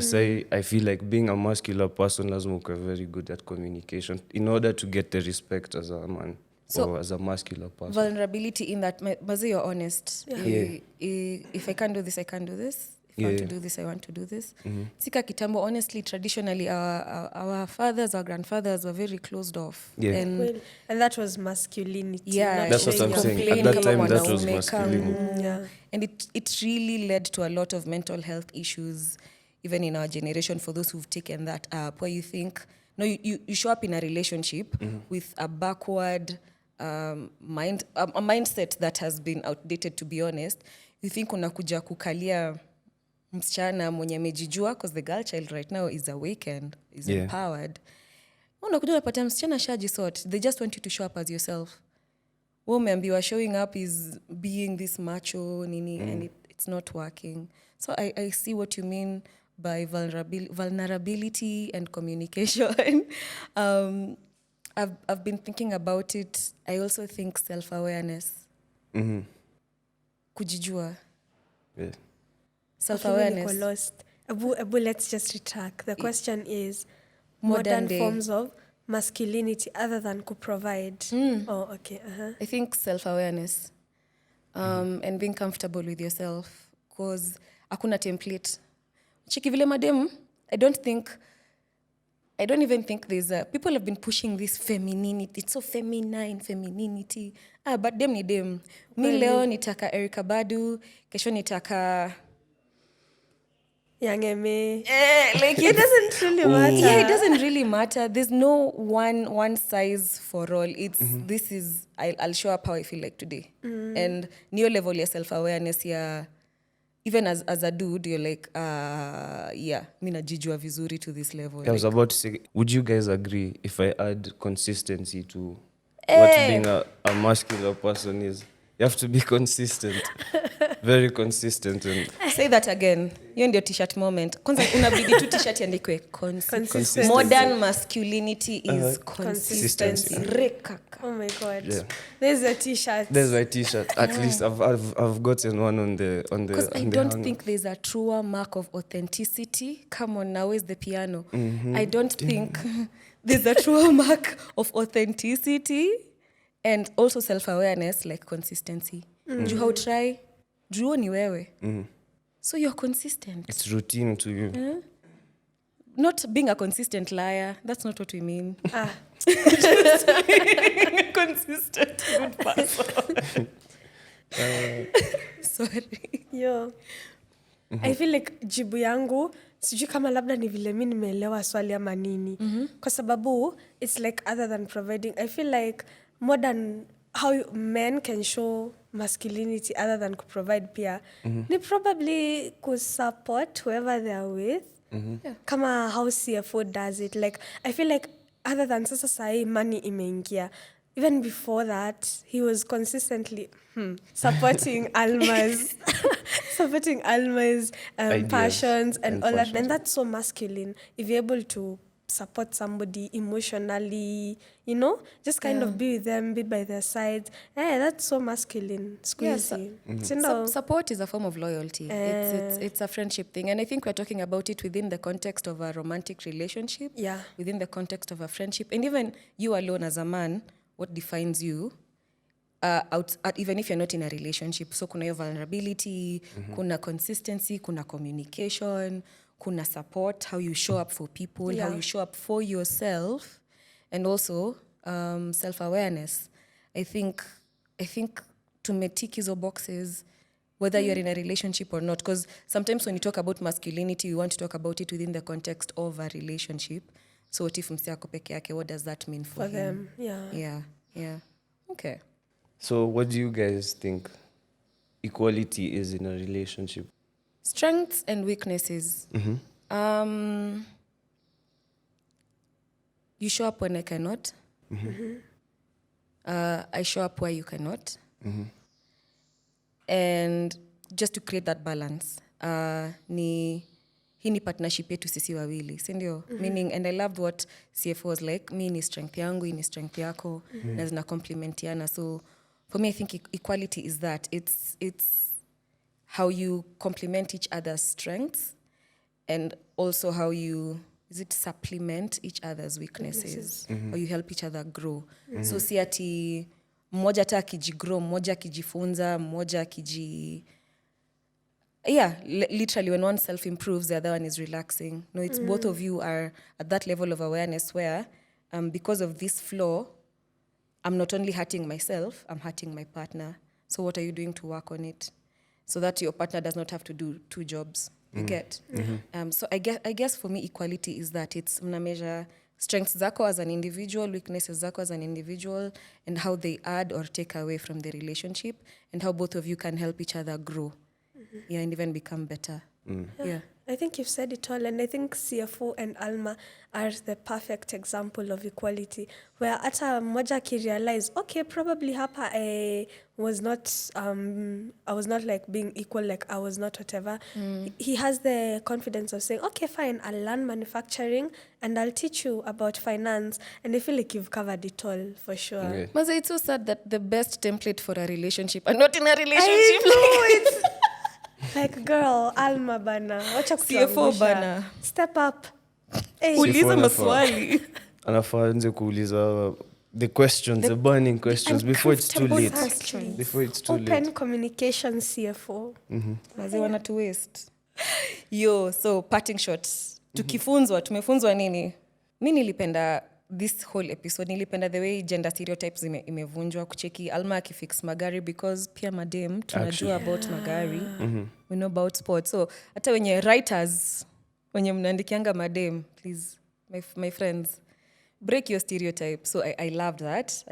I feel like being a muscular person, lazima uko very good at communication in order to get the respect as a man or as a muscular person. Vulnerability in that, Mazi, you're honest. Yeah. If I can't do this, I can't do this. If I want to do this, I want to do this. Sika kitambo, honestly, traditionally, our fathers, our grandfathers were very closed off. Yeah. And that was masculinity. yeah, that's what I'm saying. At that time, that was masculinity. And it really led to a lot of mental health issues, even in our generation, for those who've taken that up, where you think, no, you show up in a relationship with a backward a mindset that has been outdated, to be honest. You think unakuja kukalia msichana mwenye amejijua, because the girl child right now is awakened, is empowered. Unakuja unapata msichana shajisort. They just want you to show up as yourself. Umeambiwa showing up is being this macho, nini, and it's not working. So I see what you mean by vulnerability and communication. I've been thinking about it. I also think self-awareness. Kujijua. Yeah. Self-awareness. Okay, lost. Abu, let's just retract. The question is modern forms of masculinity other than provide. Oh, okay. I think self-awareness and being comfortable with yourself, because hakuna template. Chiki vile madem, I don't even think there's people have been pushing this femininity. It's so feminine, femininity. But dem ni dem. Mi leo nitaka Erika Badu, kesho nitaka Young Eme. Like it doesn't really matter. Yeah, it doesn't really matter. There's no one size for all. It's this is I'll show up how I feel like today. And new level ya self-awareness ya, even as a dude, you're like, mi najijua vizuri to this level. I was about to say, would you guys agree if I add consistency to what being a muscular person is? You have to be consistent. Very consistent. And say that again. Hiyo ndio t-shirt moment. Kwanza unabidi tu t-shirt iandikwe Consistency. Modern masculinity is consistency. Oh my God. Yeah. There's a t-shirt. There's my t-shirt. At least I've gotten one on the Because I don't think there's a truer mark of authenticity. Come on, now where's the piano? I don't think there's a truer mark of authenticity and also self-awareness like consistency. Juu hautry, juu ni wewe. So you're consistent. It's routine to you. Not being a consistent liar. That's not what we mean. Consistent good person. Sorry. Yo. I feel like jibu yangu sijui kama labda ni vile mimi nimeelewa swali ama nini. Kwa sababu it's like other than providing. I feel like modern how men can show masculinity other than provide pia ni probably support whoever they are with. Kama how CFO does it, like I feel like other than sasa sahi money imeingia, even before that he was consistently supporting Alma's Ideas passions and all that, passions. and that's so masculine if you're able to support somebody emotionally, just kind of be with them, be by their side. That's so masculine. Squeezy. Support is a form of loyalty. It's a friendship thing. And I think we're talking about it within the context of a romantic relationship, within the context of a friendship. And even you alone as a man, what defines you, even if you're not in a relationship. So kuna hiyo vulnerability, kuna consistency, kuna communication, kuna support, how you show up for people, how you show up for yourself, and also self-awareness. I think to tick hizo boxes, whether you're in a relationship or not, because sometimes when you talk about masculinity, we want to talk about it within the context of a relationship. So what if msi ako peke yake, what does that mean for him? them? Yeah. Okay. So what do you guys think equality is in a relationship? Strengths and weaknesses. You show up when I cannot. I show up where you cannot. And just to create that balance, hii ni partnership yetu sisi wawili, si ndio? Meaning, and I loved what CFO was like, mi ni strength yangu, hii ni strength yako, na zina complementiana. So for me, I think equality is that. It's how you complement each other's strengths, and also how you supplement each other's weaknesses, or you help each other grow. So si ati mmoja hata akijigrow, mmoja akijifunza, mmoja akiji... literally when one self improves, the other one is relaxing. No, it's both of you are at that level of awareness where because of this flaw, I'm not only hurting myself, I'm hurting my partner. So what are you doing to work on it? So that your partner does not have to do two jobs. You get? So I guess for me, equality is that it's mna measure strengths zako as an individual, weaknesses zako as an individual, and how they add or take away from the relationship, and how both of you can help each other grow. And even become better. I think you've said it all, and I think CFO and Alma are the perfect example of equality, where ata mmoja realize, okay, probably hapa I was not like being equal, like I was not whatever. He has the confidence of saying, okay, fine, I'll learn manufacturing and I'll teach you about finance. And I feel like you've covered it all for sure. Okay. Maza, it's so sad that the best template for a relationship are not in a relationship. I know, like, girl, Alma bana, wacha CFO kutuangusha. bana. Step up. Hey. Uliza CFO maswali. Anafaa anze kuuliza the questions, the burning questions before it's too late. Questions. Before it's too Open late. communication, CFO. Mazi wana to waste. Yo, so parting shots. Tukifunzwa, tumefunzwa nini? Mi nilipenda this whole episode, nilipenda the way gender stereotypes imevunjwa, kucheki Alma akifix magari, because pia madem tunajua about magari. We know about sports. So hata wenye writers, wenye mnaandikianga madem, please, my friends, break your stereotype. So I loved that.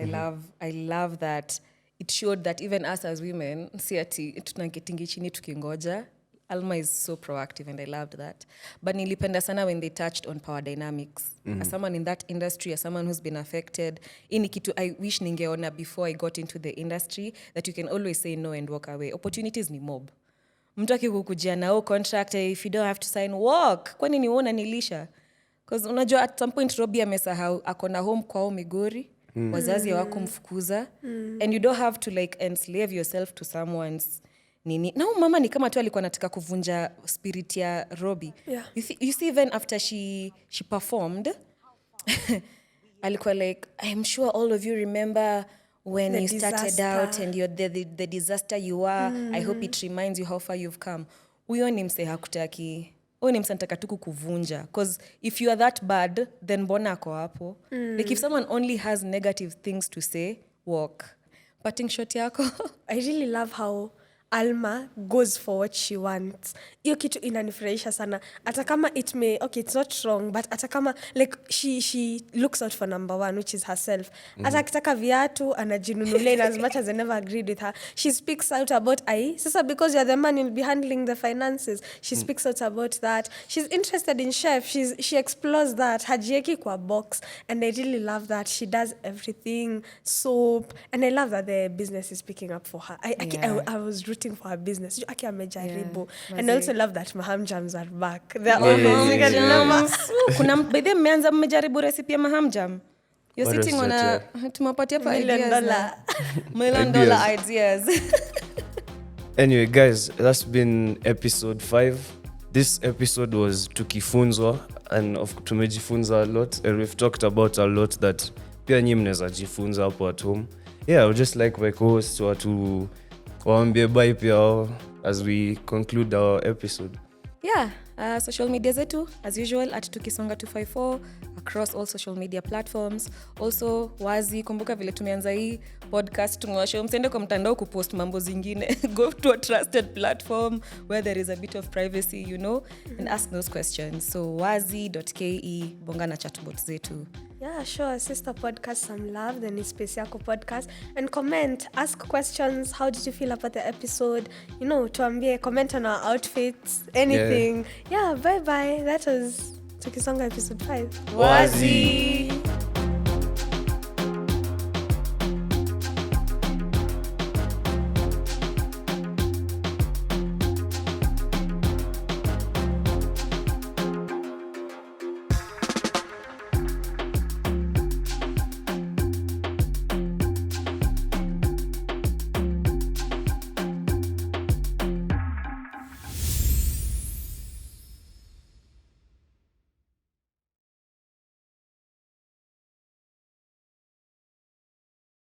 I love that it showed that even us as women, si ati tunaketingi chini tukingoja. Alma is so proactive, and I loved that. But nilipenda sana when they touched on power dynamics. As someone in that industry, as someone who's been affected, ini kitu I wish ningeona before I got into the industry, that you can always say no and walk away. Opportunities ni mob. Mtu akikukujia nao contract, if you don't have to sign, walk. Kwani ni uona nilisha? Because unajua at some point Robbie amesahau akona home kwao Migori, wazazi hawakumfukuza, and you don't have to like enslave yourself to someone's nini. Na mama ni kama tu alikuwa anataka kuvunja spirit ya Robbie. You see even after she performed, alikuwa like, I'm sure all of you remember when you started out and you're the disaster you were. I hope it reminds you how far you've come. Huyo ni mse hakutaki. Huyo ni mse anataka tu kukuvunja. Because if you are that bad, then mbona ako hapo? Like if someone only has negative things to say, walk. Parting shot yako? I really love how Alma goes for what she wants. Hiyo kitu inanifurahisha sana. Hata kama it's not wrong, but hata kama like she looks out for number one, which is herself. Hata akitaka viatu anajinunulia, as much as I never agreed with her. She speaks out about sasa because you're the man, you'll be handling the finances. She speaks out about that. She's interested in chef. She explores that. Hajieki kwa box, and I really love that. She does everything, soap, and I love that the business is picking up for her. I was rooting for her business. Aki amejaribu. And I also love that maham jams are back. They're always kuna by the mmeanza mmejaribu recipe ya maham jam. You're sitting on a tumapatia pa $1 million ideas. Anyway, guys, that's been episode 5. This episode was Tukifunzwa, and tumejifunza a lot, and we've talked about a lot that pia nyinyi mnaweza jifunza hapo at home. Yeah, I would just like my co-hosts to waambie bye pia as we conclude our episode. Yeah, social media zetu as usual at Tukisonga 254 across all social media platforms. Also wazi, kumbuka vile tumeanza hii podcast, tumewashow msende kwa mtandao kupost mambo zingine. Go to a trusted platform where there is a bit of privacy, and ask those questions. So wazi.ke, bonga na chatbot zetu. Yeah, sure. Sister podcast, some love. Then it's Space Yako podcast. And comment, ask questions. How did you feel about the episode? Tuambie, comment on our outfits, anything. Yeah, bye-bye. That was Tukisonga episode 5. Wazi!